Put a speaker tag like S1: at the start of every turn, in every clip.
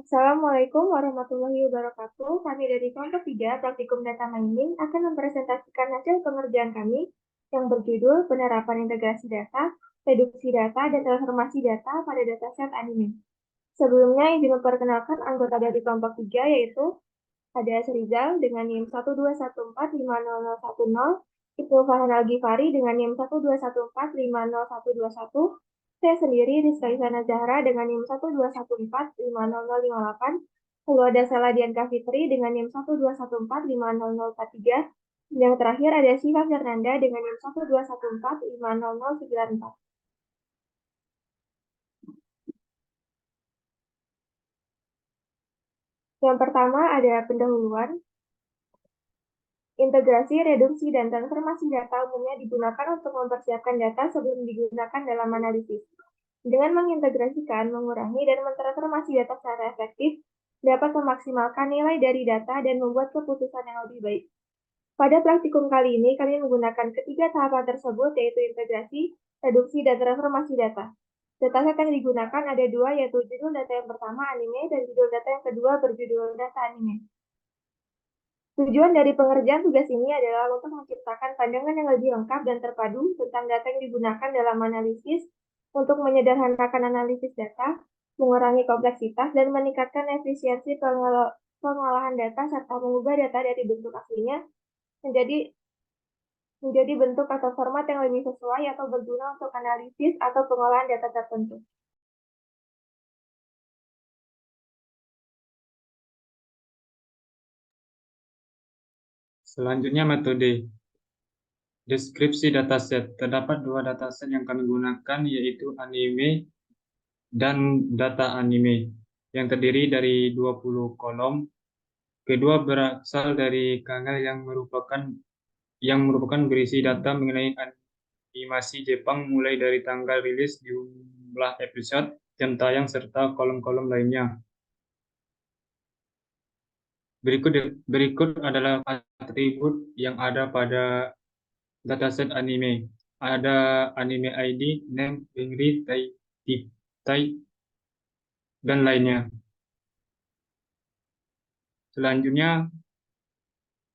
S1: Assalamualaikum warahmatullahi wabarakatuh. Kami dari kelompok 3 Praktikum Data Mining akan mempresentasikan hasil pengerjaan kami yang berjudul Penerapan Integrasi Data, Reduksi Data, dan Transformasi Data pada Dataset Anime. Sebelumnya izin memperkenalkan anggota dari kelompok 3 yaitu ada Serizal dengan NIM 121450010, Ibnu Farhan Al-Ghifari dengan NIM 121450121, saya sendiri Rizka Isana Zahra dengan NIM 121450058, lalu ada Saladian Kafitri dengan NIM 121450043, dan yang terakhir ada Syifa Fernanda dengan NIM 121450094. Yang pertama ada pendahuluan. Integrasi, reduksi, dan transformasi data umumnya digunakan untuk mempersiapkan data sebelum digunakan dalam analisis. Dengan mengintegrasikan, mengurangi, dan mentransformasi data secara efektif, dapat memaksimalkan nilai dari data dan membuat keputusan yang lebih baik. Pada praktikum kali ini, kami menggunakan ketiga tahapan tersebut, yaitu integrasi, reduksi, dan transformasi data. Dataset yang digunakan ada dua, yaitu judul data yang pertama anime, dan judul data yang kedua berjudul data anime. Tujuan dari pengerjaan tugas ini adalah untuk menciptakan pandangan yang lebih lengkap dan terpadu tentang data yang digunakan dalam analisis untuk menyederhanakan analisis data, mengurangi kompleksitas, dan meningkatkan efisiensi pengolahan data serta mengubah data dari bentuk aslinya menjadi bentuk atau format yang lebih sesuai atau berguna untuk analisis atau pengolahan data tertentu.
S2: Selanjutnya metode. Deskripsi dataset. Terdapat dua dataset yang kami gunakan, yaitu anime dan data anime, yang terdiri dari 20 kolom. Kedua berasal dari Kaggle yang merupakan berisi data mengenai animasi Jepang mulai dari tanggal rilis, jumlah episode, jam tayang, serta kolom-kolom lainnya. Berikut adalah atribut yang ada pada dataset anime. Ada anime ID, name, genre, type, dan lainnya.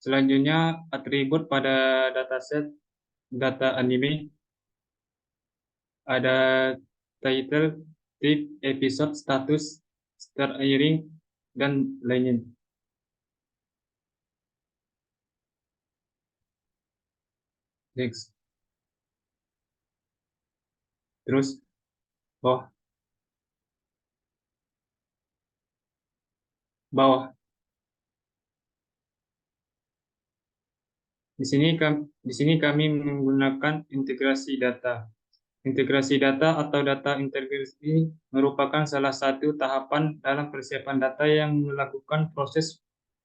S2: Selanjutnya atribut pada dataset data anime ada title, type, episode, status, start airing, dan lainnya. Next. Terus bawah. Di sini kami menggunakan integrasi data. Integrasi data atau data integrasi merupakan salah satu tahapan dalam persiapan data yang melakukan proses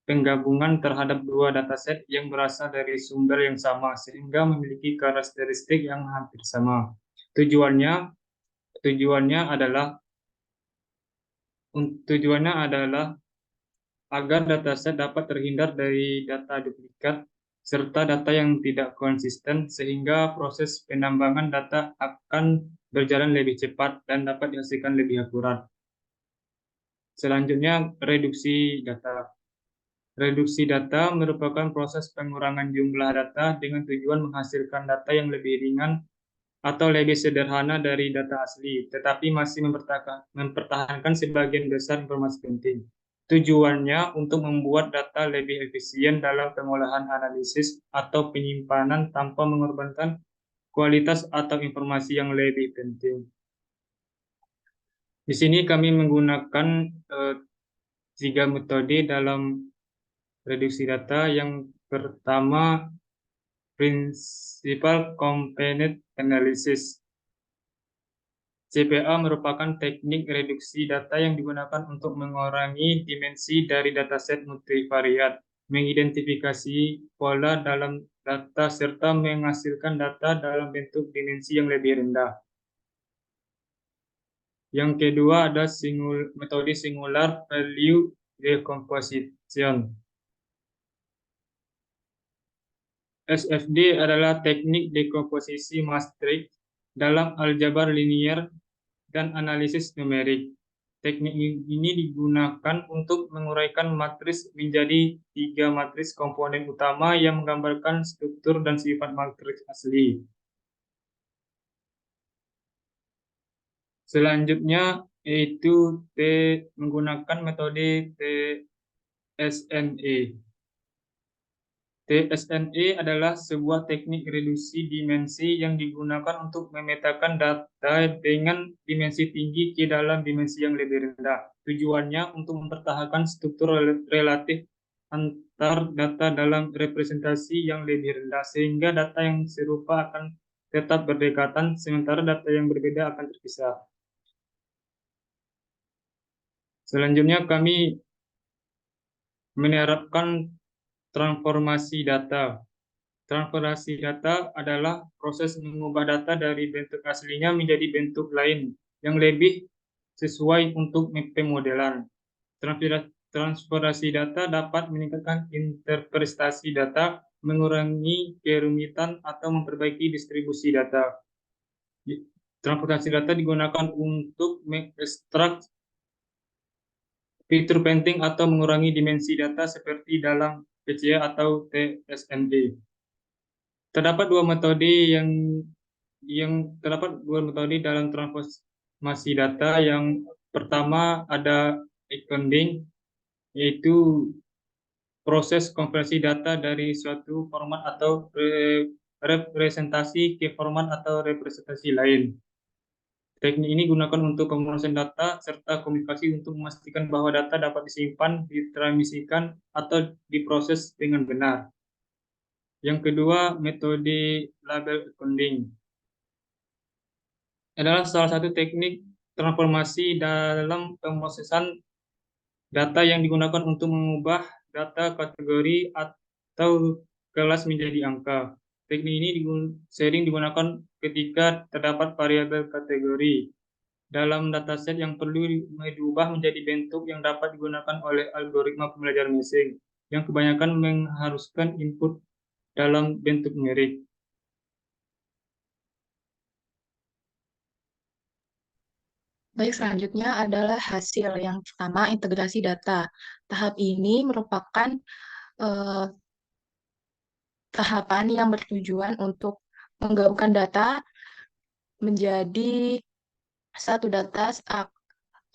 S2: penggabungan terhadap dua dataset yang berasal dari sumber yang sama sehingga memiliki karakteristik yang hampir sama. Tujuannya adalah agar dataset dapat terhindar dari data duplikat serta data yang tidak konsisten sehingga proses penambangan data akan berjalan lebih cepat dan dapat dihasilkan lebih akurat. Selanjutnya, reduksi data. Reduksi data merupakan proses pengurangan jumlah data dengan tujuan menghasilkan data yang lebih ringan atau lebih sederhana dari data asli, tetapi masih mempertahankan sebagian besar informasi penting. Tujuannya untuk membuat data lebih efisien dalam pengolahan analisis atau penyimpanan tanpa mengorbankan kualitas atau informasi yang lebih penting. Di sini kami menggunakan 3 metode dalam reduksi data. Yang pertama, Principal Component Analysis. CPA merupakan teknik reduksi data yang digunakan untuk mengurangi dimensi dari dataset multivariat, mengidentifikasi pola dalam data, serta menghasilkan data dalam bentuk dimensi yang lebih rendah. Yang kedua ada metode Singular Value Decomposition. SFD adalah teknik dekomposisi matriks dalam aljabar linier dan analisis numerik. Teknik ini digunakan untuk menguraikan matris menjadi 3 matris komponen utama yang menggambarkan struktur dan sifat matris asli. Selanjutnya yaitu menggunakan metode TSNE. TSNE adalah sebuah teknik reduksi dimensi yang digunakan untuk memetakan data dengan dimensi tinggi ke dalam dimensi yang lebih rendah. Tujuannya untuk mempertahankan struktur relatif antar data dalam representasi yang lebih rendah, sehingga data yang serupa akan tetap berdekatan, sementara data yang berbeda akan terpisah. Selanjutnya kami menerapkan transformasi data. Transformasi data adalah proses mengubah data dari bentuk aslinya menjadi bentuk lain yang lebih sesuai untuk pemodelan. Transformasi data dapat meningkatkan interpretasi data, mengurangi kerumitan, atau memperbaiki distribusi data. Transformasi data digunakan untuk mengekstrak fitur penting atau mengurangi dimensi data seperti dalam PCA atau TSND. Terdapat dua metode dalam transformasi data. Yang pertama ada encoding, yaitu proses konversi data dari suatu format atau representasi ke format atau representasi lain. Teknik ini digunakan untuk pemrosesan data serta komunikasi untuk memastikan bahwa data dapat disimpan, ditransmisikan, atau diproses dengan benar. Yang kedua, metode label encoding adalah salah satu teknik transformasi dalam pemrosesan data yang digunakan untuk mengubah data kategori atau kelas menjadi angka. Teknik ini sering digunakan ketika terdapat variabel kategori dalam dataset yang perlu diubah menjadi bentuk yang dapat digunakan oleh algoritma pembelajaran mesin, yang kebanyakan mengharuskan input dalam bentuk numerik.
S3: Baik, selanjutnya adalah hasil. Yang pertama, integrasi data. Tahap ini merupakan tahapan yang bertujuan untuk menggabungkan data menjadi satu data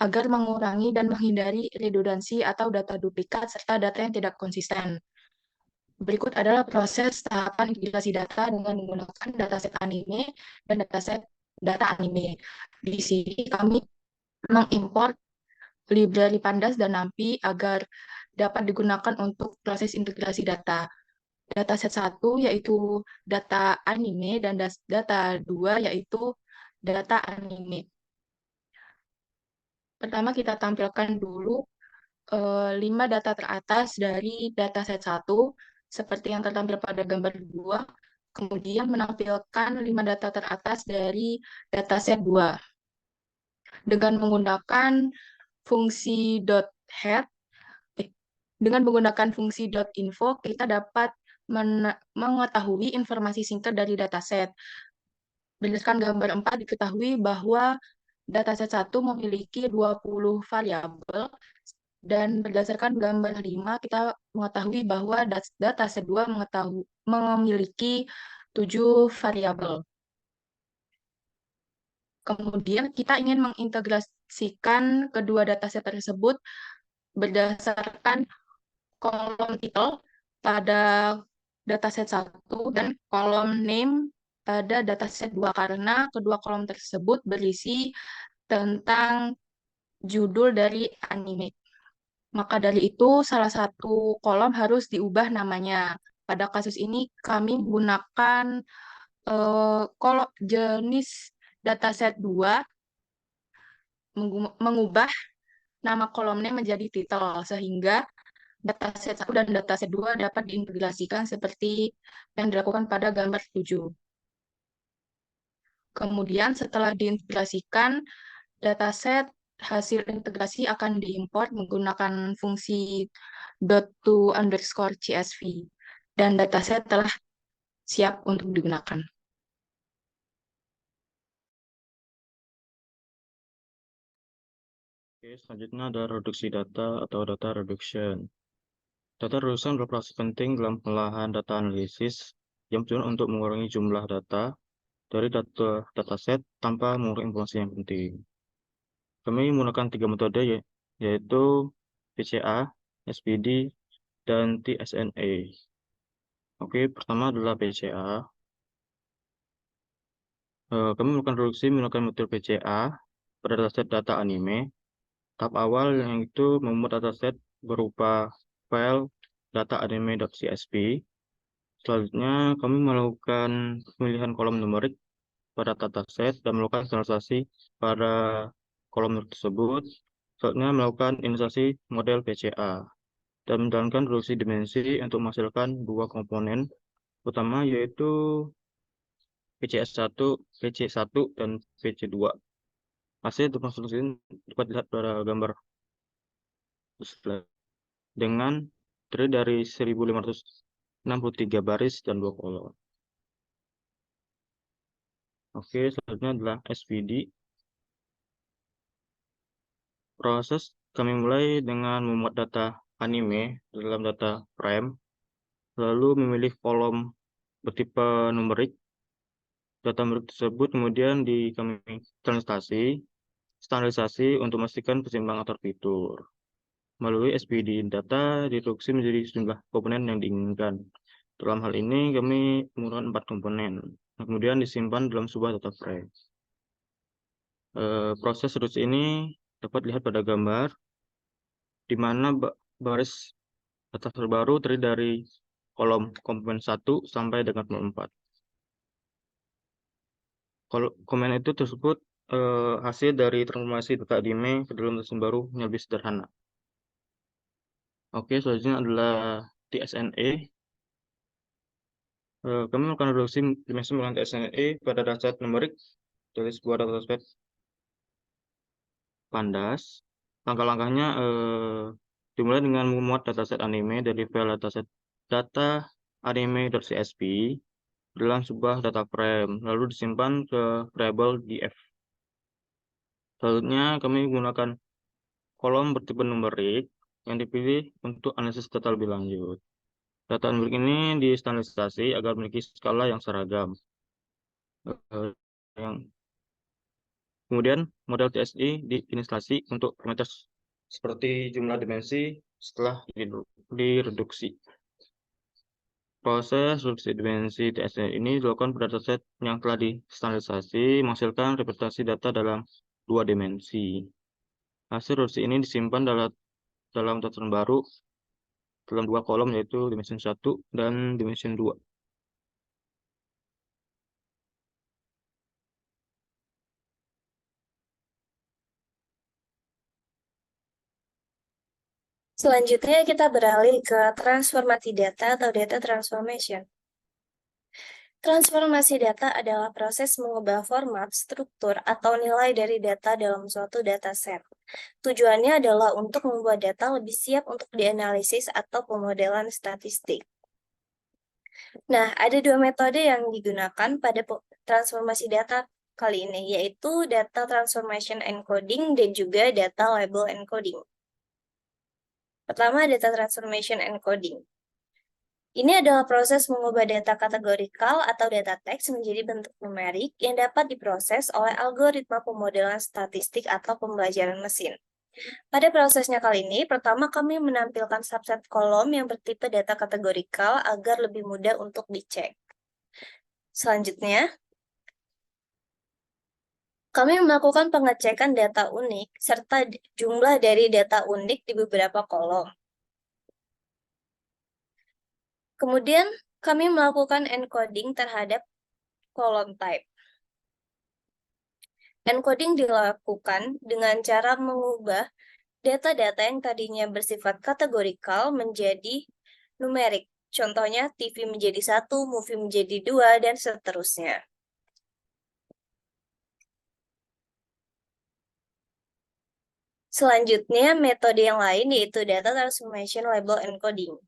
S3: agar mengurangi dan menghindari redundansi atau data duplikat serta data yang tidak konsisten. Berikut adalah proses tahapan integrasi data dengan menggunakan dataset anime dan dataset data anime. Di sini kami mengimport library Pandas dan NumPy agar dapat digunakan untuk proses integrasi data. Dataset 1 yaitu data anime dan data 2 yaitu data anime. Pertama kita tampilkan dulu 5 data teratas dari dataset 1 seperti yang tertampil pada gambar 2. Kemudian menampilkan 5 data teratas dari dataset 2. Dengan menggunakan fungsi .head, dengan menggunakan fungsi .info, kita dapat mengetahui informasi singkat dari dataset. Berdasarkan gambar 4 diketahui bahwa dataset 1 memiliki 20 variabel, dan berdasarkan gambar 5 kita mengetahui bahwa dataset 2 memiliki 7 variabel. Kemudian kita ingin mengintegrasikan kedua dataset tersebut berdasarkan kolom title pada dataset 1 dan kolom name pada dataset 2 karena kedua kolom tersebut berisi tentang judul dari anime. Maka dari itu salah satu kolom harus diubah namanya. Pada kasus ini kami menggunakan kolom jenis dataset 2 mengubah nama kolomnya menjadi title sehingga dataset 1 dan dataset 2 dapat diintegrasikan seperti yang dilakukan pada gambar 7. Kemudian setelah diintegrasikan, dataset hasil integrasi akan diimport menggunakan fungsi .to_csv dan dataset telah siap untuk digunakan.
S2: Oke,
S4: Oke, selanjutnya ada reduksi data atau data reduction. Data reduction adalah proses penting dalam pengolahan data analisis yang bertujuan untuk mengurangi jumlah data dari dataset tanpa mengurangi informasi yang penting. Kami menggunakan 3 metode yaitu PCA, SPD, dan TSNA. Oke, pertama adalah PCA. Kami melakukan reduksi menggunakan metode PCA pada dataset data anime. Tahap awal yang itu membuat dataset berupa file data anime.csv. Selanjutnya, kami melakukan pemilihan kolom numerik pada dataset dan melakukan standarisasi pada kolom numerik tersebut. Selanjutnya, melakukan inisialisasi model PCA dan menjalankan reduksi dimensi untuk menghasilkan 2 komponen utama yaitu PC1, PC1 dan PC2. Hasil rekonstruksi ini dapat dilihat pada gambar dengan terdiri dari 1563 baris dan 2 kolom. Oke, selanjutnya adalah SPD. Proses kami mulai dengan memuat data anime dalam data frame, lalu memilih kolom bertipe numerik. Data numerik tersebut kemudian kami standarisasi untuk memastikan keseimbangan antar fitur. Melalui SPD data direduksi menjadi sejumlah komponen yang diinginkan. Dalam hal ini kami menggunakan 4 komponen, kemudian disimpan dalam sebuah data frame. Proses reduksi ini dapat dilihat pada gambar, di mana baris data terbaru terdiri dari kolom komponen 1 sampai dengan kolom 4. Komen itu tersebut hasil dari transformasi data anime ke dalam dataset baru yang lebih sederhana. Oke, selanjutnya adalah TSNA. Kami melakukan reduksi dimensi menggunakan TSNA pada dataset numerik dari sebuah dataset Pandas. Langkah-langkahnya dimulai dengan memuat dataset anime dari file dataset data anime.csv dalam sebuah data frame, lalu disimpan ke variabel df. Selanjutnya kami menggunakan kolom bertipe numerik yang dipilih untuk analisis data lebih lanjut. Data numerik ini distandarisasi agar memiliki skala yang seragam. Kemudian model TSI diinstalasi untuk parameter seperti jumlah dimensi setelah direduksi. Proses reduksi dimensi TSI ini dilakukan pada dataset yang telah distandarisasi menghasilkan representasi data dalam 2 dimensi. Hasil reduksi ini disimpan dalam dataset baru dalam 2 kolom yaitu dimensi 1 dan dimensi 2.
S5: Selanjutnya kita beralih ke transformasi data atau data transformation. Transformasi data adalah proses mengubah format, struktur, atau nilai dari data dalam suatu dataset. Tujuannya adalah untuk membuat data lebih siap untuk dianalisis atau pemodelan statistik. Nah, ada 2 metode yang digunakan pada transformasi data kali ini, yaitu data transformation encoding dan juga data label encoding. Pertama, data transformation encoding. Ini adalah proses mengubah data kategorikal atau data teks menjadi bentuk numerik yang dapat diproses oleh algoritma pemodelan statistik atau pembelajaran mesin. Pada prosesnya kali ini, pertama kami menampilkan subset kolom yang bertipe data kategorikal agar lebih mudah untuk dicek. Selanjutnya, kami melakukan pengecekan data unik serta jumlah dari data unik di beberapa kolom. Kemudian, kami melakukan encoding terhadap kolom type. Encoding dilakukan dengan cara mengubah data-data yang tadinya bersifat kategorikal menjadi numerik. Contohnya, TV menjadi 1, movie menjadi 2, dan seterusnya. Selanjutnya, metode yang lain yaitu data transformation label encoding.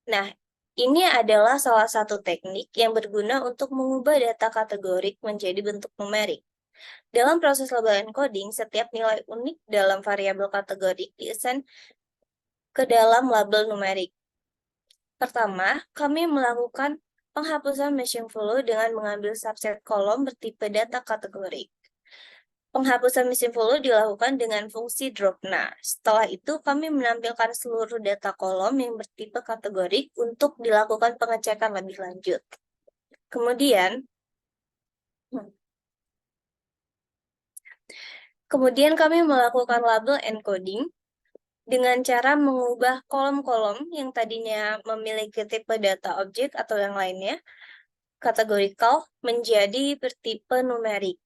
S5: Nah, ini adalah salah satu teknik yang berguna untuk mengubah data kategorik menjadi bentuk numerik. Dalam proses label encoding, setiap nilai unik dalam variabel kategorik diassign ke dalam label numerik. Pertama, kami melakukan penghapusan machine flow dengan mengambil subset kolom bertipe data kategorik. Penghapusan machine flow dilakukan dengan fungsi drop-nar. Setelah itu, kami menampilkan seluruh data kolom yang bertipe kategorik untuk dilakukan pengecekan lebih lanjut. Kemudian kami melakukan label encoding dengan cara mengubah kolom-kolom yang tadinya memiliki tipe data objek atau yang lainnya, categorical, menjadi bertipe numerik.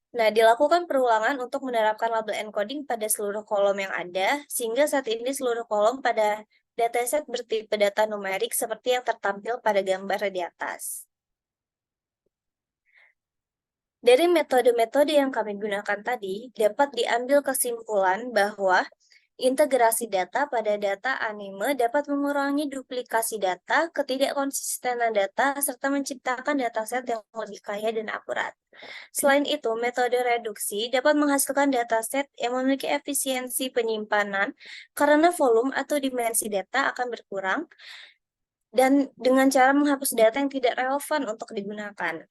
S5: Nah, dilakukan perulangan untuk menerapkan label encoding pada seluruh kolom yang ada, sehingga saat ini seluruh kolom pada dataset bertipe data numerik seperti yang tertampil pada gambar di atas. Dari metode-metode yang kami gunakan tadi, dapat diambil kesimpulan bahwa integrasi data pada data anime dapat mengurangi duplikasi data, ketidakkonsistenan data, serta menciptakan dataset yang lebih kaya dan akurat. Selain itu, metode reduksi dapat menghasilkan dataset yang memiliki efisiensi penyimpanan karena volume atau dimensi data akan berkurang, dan dengan cara menghapus data yang tidak relevan untuk digunakan.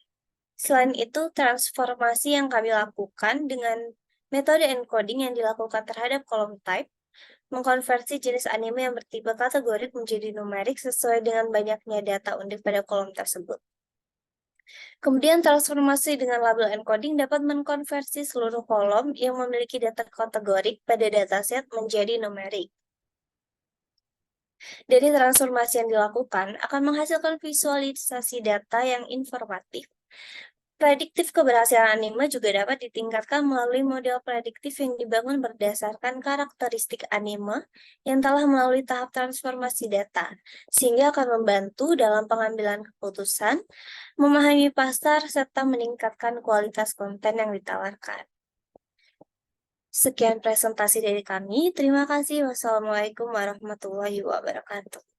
S5: Selain itu, transformasi yang kami lakukan dengan metode encoding yang dilakukan terhadap kolom type, mengkonversi jenis anime yang bertipe kategorik menjadi numerik sesuai dengan banyaknya data unik pada kolom tersebut. Kemudian transformasi dengan label encoding dapat mengkonversi seluruh kolom yang memiliki data kategorik pada dataset menjadi numerik. Dari transformasi yang dilakukan akan menghasilkan visualisasi data yang informatif. Prediktif keberhasilan anime juga dapat ditingkatkan melalui model prediktif yang dibangun berdasarkan karakteristik anime yang telah melalui tahap transformasi data, sehingga akan membantu dalam pengambilan keputusan, memahami pasar, serta meningkatkan kualitas konten yang ditawarkan. Sekian presentasi dari kami. Terima kasih. Wassalamualaikum warahmatullahi wabarakatuh.